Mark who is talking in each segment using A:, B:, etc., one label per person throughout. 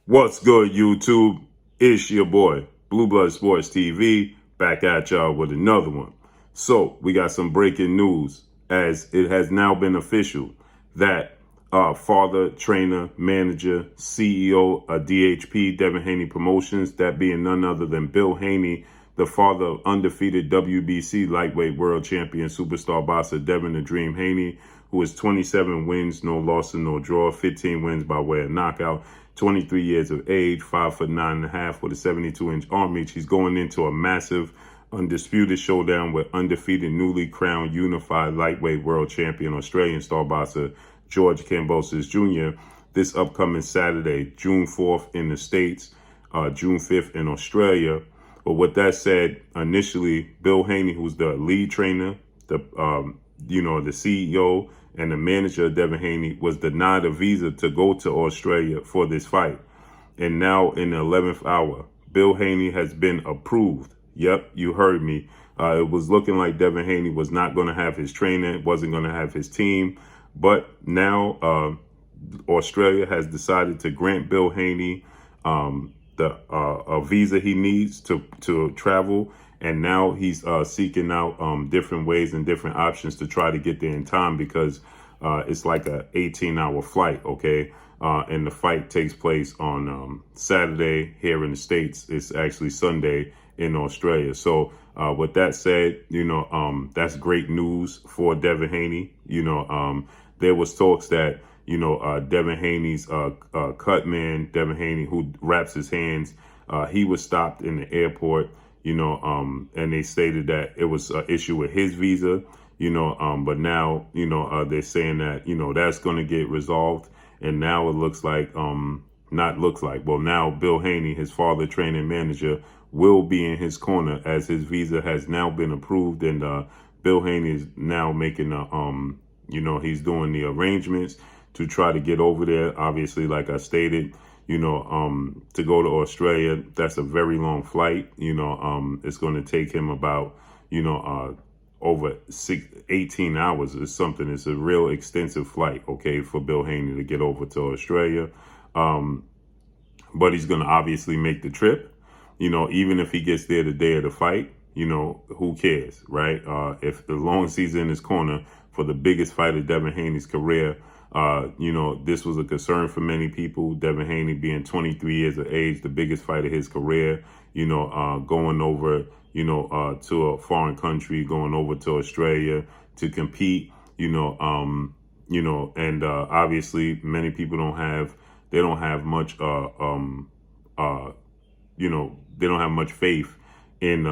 A: What's good, YouTube? It's your boy, Blue Blood Sports TV, back at y'all with another one. So, we got some breaking news as it has now been official that father, trainer, manager, CEO of DHP, Devin Haney Promotions, that being none other than Bill Haney, the father of undefeated WBC lightweight world champion superstar boxer Devin the Dream Haney, who is 27 wins, no loss and no draw, 15 wins by way of knockout, 23 years of age, 5'9.5" with a 72-inch arm reach. He's going into a massive undisputed showdown with undefeated, newly crowned, unified lightweight world champion Australian star boxer George Kambosos Jr. this upcoming Saturday, June 4th in the States, June 5th in Australia. But with that said, initially, Bill Haney, who's the lead trainer, the CEO and the manager of Devin Haney, was denied a visa to go to Australia for this fight. And now in the 11th hour, Bill Haney has been approved. Yep, you heard me. It was looking like Devin Haney was not going to have his trainer, wasn't going to have his team. But now Australia has decided to grant Bill Haney a visa he needs to travel. And now he's seeking out different ways and different options to try to get there in time, because it's like a 18-hour flight, okay? And the fight takes place on Saturday here in the States. It's actually Sunday in Australia. So with that said, that's great news for Devin Haney. There was talks that, Devin Haney's cut man, Devin Haney, who wraps his hands, he was stopped in the airport, and they stated that it was an issue with his visa, but now, they're saying that, that's going to get resolved. And now it looks like, now Bill Haney, his father, training manager, will be in his corner as his visa has now been approved. And Bill Haney is now making he's doing the arrangements to try to get over there. Obviously, like I stated, to go to Australia, that's a very long flight. It's going to take him about, over 18 hours or something. It's a real extensive flight, okay, for Bill Haney to get over to Australia. But he's going to obviously make the trip. Even if he gets there the day of the fight, who cares, right? If as long as he's in his corner for the biggest fight of Devin Haney's career, this was a concern for many people. Devin Haney being 23 years of age, the biggest fight of his career, going over, to a foreign country, going over to Australia to compete, and obviously many people don't have much, they don't have much faith in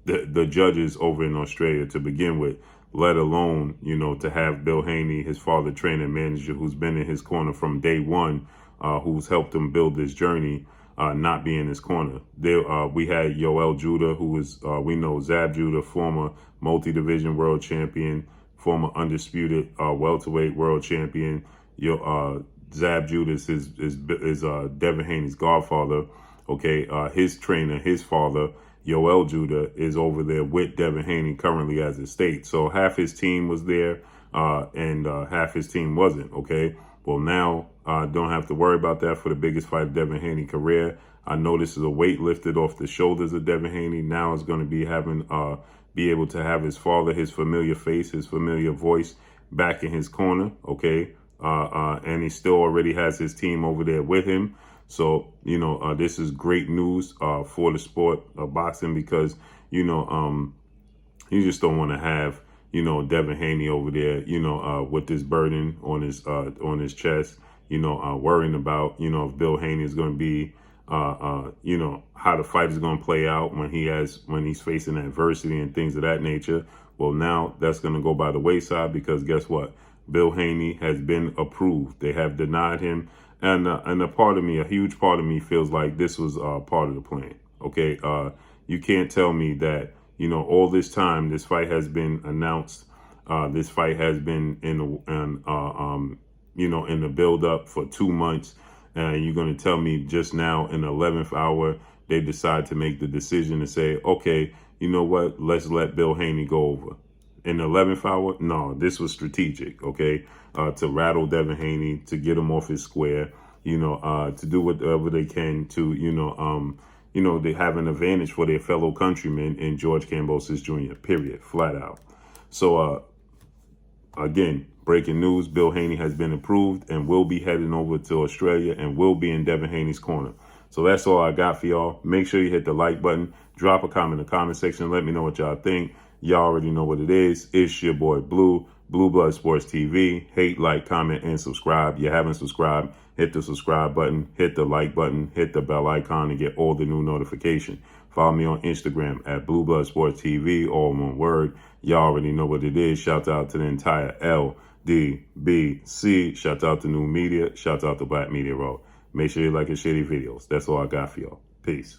A: the judges over in Australia to begin with, let alone, to have Bill Haney, his father, trainer, manager, who's been in his corner from day one, who's helped him build this journey, not be in his corner. We had Zab Judah, who was, we know Zab Judah, former multi-division world champion, former undisputed welterweight world champion. Zab Judah is Devin Haney's godfather. Okay, his trainer, his father, Zab Judah, is over there with Devin Haney currently as it states. So half his team was there, and half his team wasn't. Okay, well now don't have to worry about that for the biggest fight of Devin Haney's career. I know this is a weight lifted off the shoulders of Devin Haney. Now is going to be able to have his father, his familiar face, his familiar voice back in his corner. Okay, and he still already has his team over there with him. So, this is great news for the sport of boxing, because, you just don't want to have, Devin Haney over there, with this burden on his chest, worrying about, if Bill Haney is going to be, how the fight is going to play out when he's facing adversity and things of that nature. Well, now that's going to go by the wayside, because guess what? Bill Haney has been approved. They have denied him. And a huge part of me feels like this was part of the plan. Okay, you can't tell me that, all this time this fight has been announced. This fight has been in the build up for 2 months. And you're going to tell me just now in the 11th hour, they decide to make the decision to say, okay, you know what, let's let Bill Haney go over. In the 11th hour, no, this was strategic, okay, to rattle Devin Haney, to get him off his square, to do whatever they can to, they have an advantage for their fellow countrymen in George Kambosos Jr., period, flat out. So, again, breaking news, Bill Haney has been approved and will be heading over to Australia and will be in Devin Haney's corner. So that's all I got for y'all. Make sure you hit the like button, drop a comment in the comment section, let me know what y'all think. Y'all already know what it is. It's your boy Blue Blood Sports TV. Hate, like, comment, and subscribe. You haven't subscribed, hit the subscribe button, hit the like button, hit the bell icon to get all the new notifications. Follow me on Instagram at Blue Blood Sports TV, all one word. Y'all already know what it is. Shout out to the entire LDBC. Shout out to New Media. Shout out to Black Media Road. Make sure you like and share these videos. That's all I got for y'all. Peace.